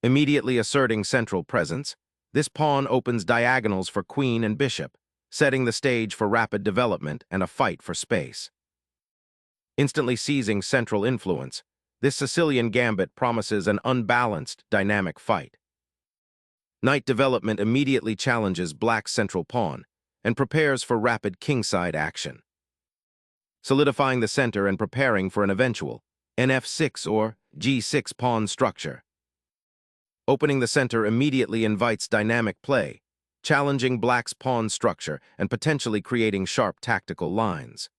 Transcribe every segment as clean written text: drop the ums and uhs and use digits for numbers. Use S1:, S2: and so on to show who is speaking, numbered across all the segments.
S1: Immediately asserting central presence, this pawn opens diagonals for queen and bishop, setting the stage for rapid development and a fight for space. Instantly seizing central influence, this Sicilian gambit promises an unbalanced, dynamic fight. Knight development immediately challenges black's central pawn and prepares for rapid kingside action. Solidifying the center and preparing for an eventual nf6 or g6 pawn structure. Opening the center immediately invites dynamic play, challenging black's pawn structure and potentially creating sharp tactical lines.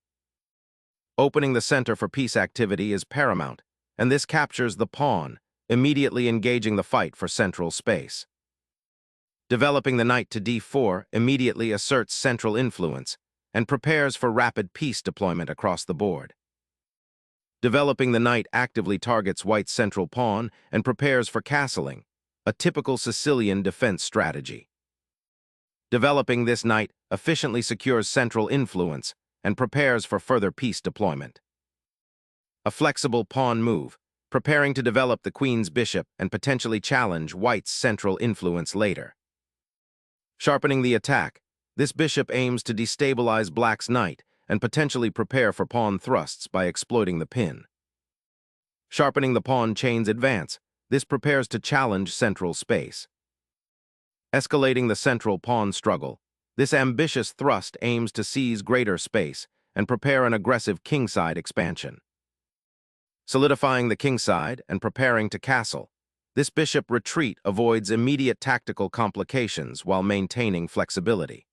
S1: Opening the center for piece activity is paramount, and this captures the pawn, immediately engaging the fight for central space. Developing the knight to d4 immediately asserts central influence and prepares for rapid piece deployment across the board. Developing the knight actively targets white's central pawn and prepares for castling, a typical Sicilian defense strategy. Developing this knight efficiently secures central influence and prepares for further piece deployment. A flexible pawn move, preparing to develop the queen's bishop and potentially challenge white's central influence later. Sharpening the attack, this bishop aims to destabilize black's knight and potentially prepare for pawn thrusts by exploiting the pin. Sharpening the pawn chain's advance, this prepares to challenge central space. Escalating the central pawn struggle, this ambitious thrust aims to seize greater space and prepare an aggressive kingside expansion. Solidifying the kingside and preparing to castle, this bishop retreat avoids immediate tactical complications while maintaining flexibility.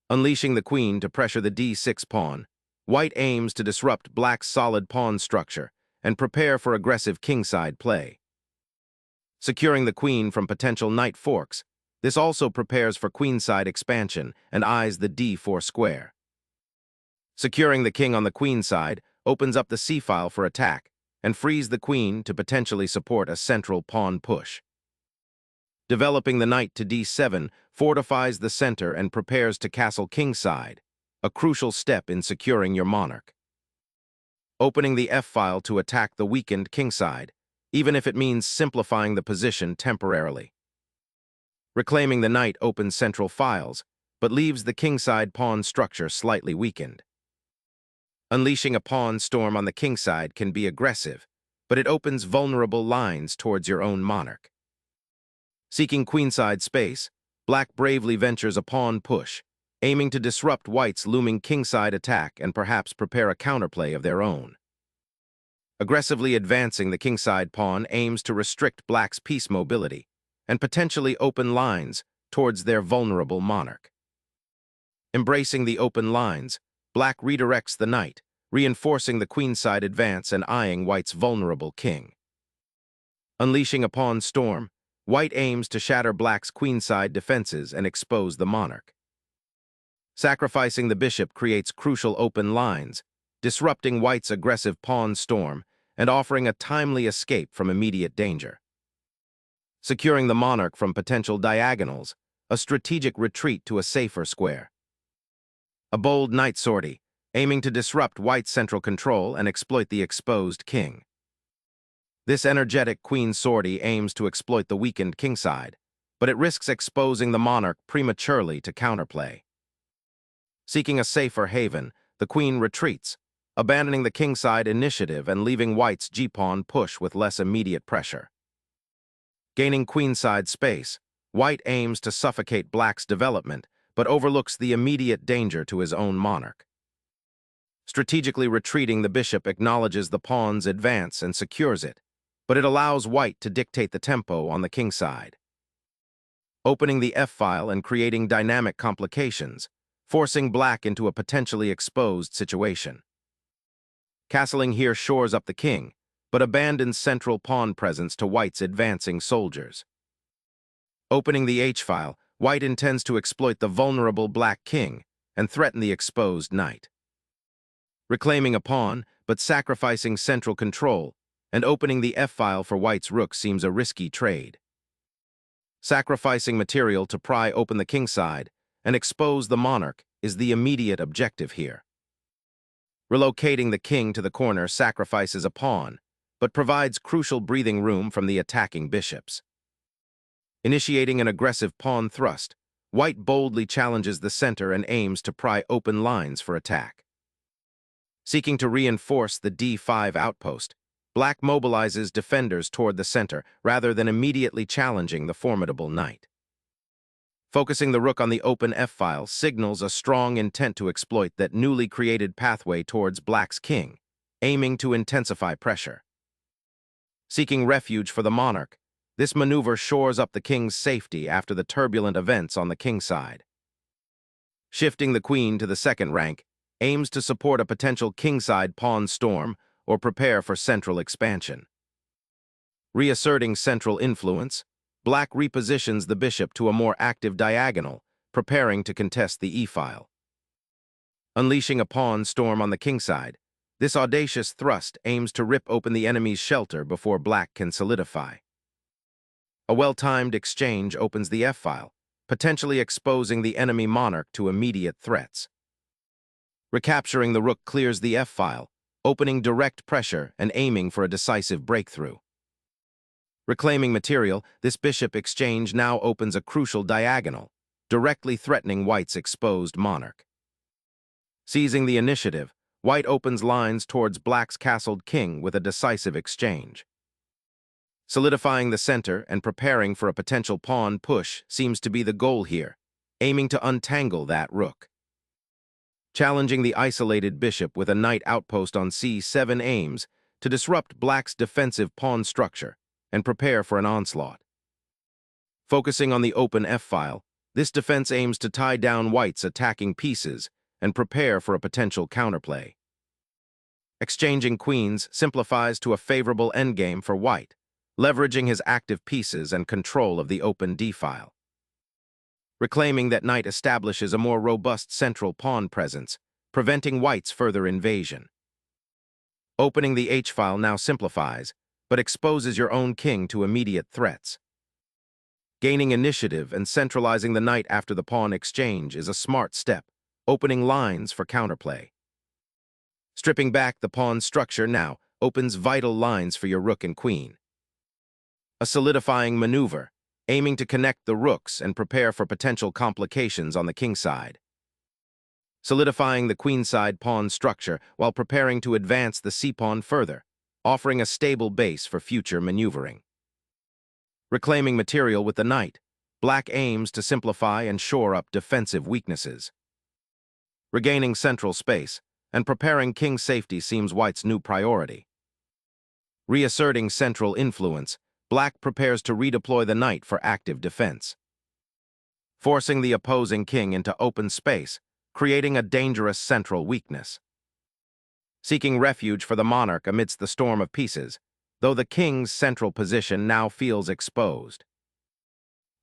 S1: Unleashing the queen to pressure the d6 pawn, white aims to disrupt black's solid pawn structure and prepare for aggressive kingside play. Securing the queen from potential knight forks, this also prepares for queenside expansion and eyes the d4 square. Securing the king on the queen side opens up the c-file for attack and frees the queen to potentially support a central pawn push. Developing the knight to d7 fortifies the center and prepares to castle kingside, a crucial step in securing your monarch. Opening the f-file to attack the weakened kingside, even if it means simplifying the position temporarily. Reclaiming the knight opens central files, but leaves the kingside pawn structure slightly weakened. Unleashing a pawn storm on the kingside can be aggressive, but it opens vulnerable lines towards your own monarch. Seeking queenside space, black bravely ventures a pawn push, aiming to disrupt white's looming kingside attack and perhaps prepare a counterplay of their own. Aggressively advancing the kingside pawn aims to restrict black's piece mobility and potentially open lines towards their vulnerable monarch. Embracing the open lines, black redirects the knight, reinforcing the queenside advance and eyeing white's vulnerable king. Unleashing a pawn storm, white aims to shatter black's queenside defenses and expose the monarch. Sacrificing the bishop creates crucial open lines, disrupting white's aggressive pawn storm and offering a timely escape from immediate danger. Securing the monarch from potential diagonals, a strategic retreat to a safer square. A bold knight sortie, aiming to disrupt white's central control and exploit the exposed king. This energetic queen sortie aims to exploit the weakened kingside, but it risks exposing the monarch prematurely to counterplay. Seeking a safer haven, the queen retreats, abandoning the kingside initiative and leaving white's g-pawn push with less immediate pressure. Gaining queenside space, white aims to suffocate black's development, but overlooks the immediate danger to his own monarch. Strategically retreating the bishop acknowledges the pawn's advance and secures it, but it allows white to dictate the tempo on the kingside. Opening the f-file and creating dynamic complications, forcing black into a potentially exposed situation. Castling here shores up the king, but abandons central pawn presence to white's advancing soldiers. Opening the h-file, white intends to exploit the vulnerable black king and threaten the exposed knight. Reclaiming a pawn, but sacrificing central control, and opening the f-file for white's rook seems a risky trade. Sacrificing material to pry open the kingside and expose the monarch is the immediate objective here. Relocating the king to the corner sacrifices a pawn, but provides crucial breathing room from the attacking bishops. Initiating an aggressive pawn thrust, white boldly challenges the center and aims to pry open lines for attack. Seeking to reinforce the d5 outpost, black mobilizes defenders toward the center rather than immediately challenging the formidable knight. Focusing the rook on the open f-file signals a strong intent to exploit that newly created pathway towards black's king, aiming to intensify pressure. Seeking refuge for the monarch, this maneuver shores up the king's safety after the turbulent events on the king side. Shifting the queen to the second rank aims to support a potential kingside pawn storm or prepare for central expansion. Reasserting central influence, black repositions the bishop to a more active diagonal, preparing to contest the e-file. Unleashing a pawn storm on the kingside, this audacious thrust aims to rip open the enemy's shelter before black can solidify. A well-timed exchange opens the f-file, potentially exposing the enemy monarch to immediate threats. Recapturing the rook clears the f-file, opening direct pressure and aiming for a decisive breakthrough. Reclaiming material, this bishop exchange now opens a crucial diagonal, directly threatening white's exposed monarch. Seizing the initiative, white opens lines towards black's castled king with a decisive exchange. Solidifying the center and preparing for a potential pawn push seems to be the goal here, aiming to untangle that rook. Challenging the isolated bishop with a knight outpost on c7 aims to disrupt black's defensive pawn structure and prepare for an onslaught. Focusing on the open f-file, this defense aims to tie down white's attacking pieces and prepare for a potential counterplay. Exchanging queens simplifies to a favorable endgame for white, leveraging his active pieces and control of the open d-file. Reclaiming that knight establishes a more robust central pawn presence, preventing white's further invasion. Opening the h-file now simplifies, but exposes your own king to immediate threats. Gaining initiative and centralizing the knight after the pawn exchange is a smart step, opening lines for counterplay. Stripping back the pawn structure now opens vital lines for your rook and queen. A solidifying maneuver, aiming to connect the rooks and prepare for potential complications on the kingside. Solidifying the queenside pawn structure while preparing to advance the c-pawn further, offering a stable base for future maneuvering. Reclaiming material with the knight, black aims to simplify and shore up defensive weaknesses. Regaining central space and preparing king's safety seems white's new priority. Reasserting central influence, black prepares to redeploy the knight for active defense. Forcing the opposing king into open space, creating a dangerous central weakness. Seeking refuge for the monarch amidst the storm of pieces, though the king's central position now feels exposed.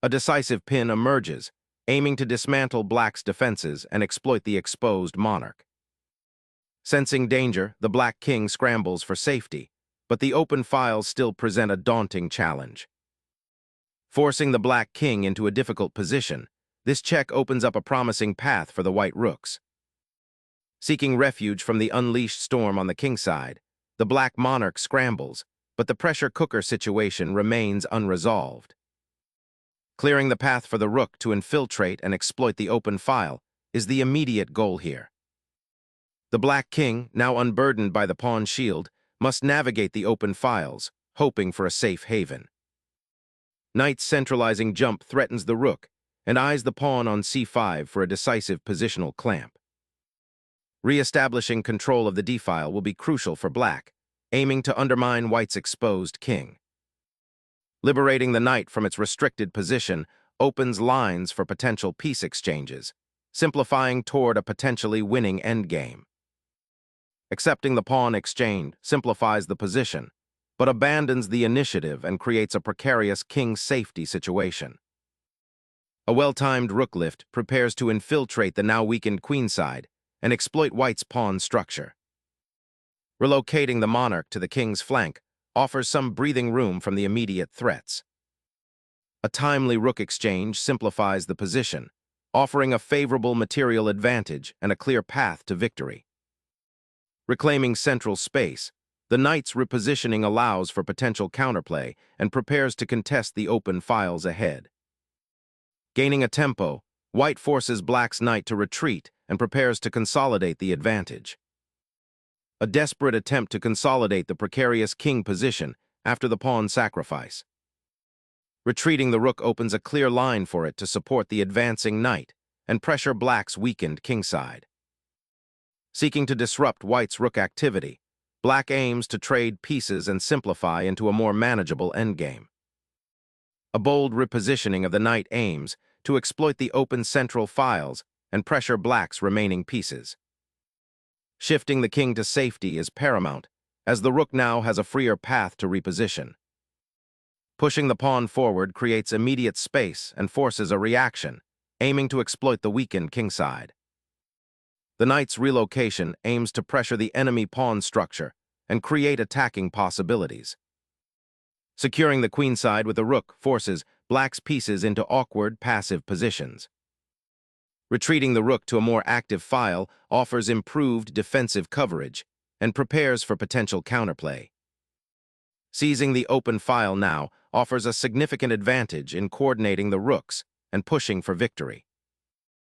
S1: A decisive pin emerges, aiming to dismantle black's defenses and exploit the exposed monarch. Sensing danger, the black king scrambles for safety, but the open files still present a daunting challenge. Forcing the black king into a difficult position, this check opens up a promising path for the white rooks. Seeking refuge from the unleashed storm on the kingside, the black monarch scrambles, but the pressure cooker situation remains unresolved. Clearing the path for the rook to infiltrate and exploit the open file is the immediate goal here. The black king, now unburdened by the pawn shield, must navigate the open files, hoping for a safe haven. Knight's centralizing jump threatens the rook and eyes the pawn on c5 for a decisive positional clamp. Re-establishing control of the d-file will be crucial for black, aiming to undermine white's exposed king. Liberating the knight from its restricted position opens lines for potential piece exchanges, simplifying toward a potentially winning endgame. Accepting the pawn exchange simplifies the position, but abandons the initiative and creates a precarious king safety situation. A well-timed rook lift prepares to infiltrate the now weakened queenside and exploit white's pawn structure. Relocating the monarch to the king's flank offers some breathing room from the immediate threats. A timely rook exchange simplifies the position, offering a favorable material advantage and a clear path to victory. Reclaiming central space, The knight's repositioning allows for potential counterplay and prepares to contest the open files ahead. Gaining a tempo, white forces black's knight to retreat and prepares to consolidate the advantage. A desperate attempt to consolidate the precarious king position after the pawn sacrifice. Retreating the rook opens a clear line for it to support the advancing knight and pressure black's weakened kingside. Seeking to disrupt white's rook activity, black aims to trade pieces and simplify into a more manageable endgame. A bold repositioning of the knight aims to exploit the open central files and pressure black's remaining pieces. Shifting the king to safety is paramount, as the rook now has a freer path to reposition. Pushing the pawn forward creates immediate space and forces a reaction, aiming to exploit the weakened kingside. The knight's relocation aims to pressure the enemy pawn structure and create attacking possibilities. Securing the queenside with a rook forces black's pieces into awkward, passive positions. Retreating the rook to a more active file offers improved defensive coverage and prepares for potential counterplay. Seizing the open file now offers a significant advantage in coordinating the rooks and pushing for victory.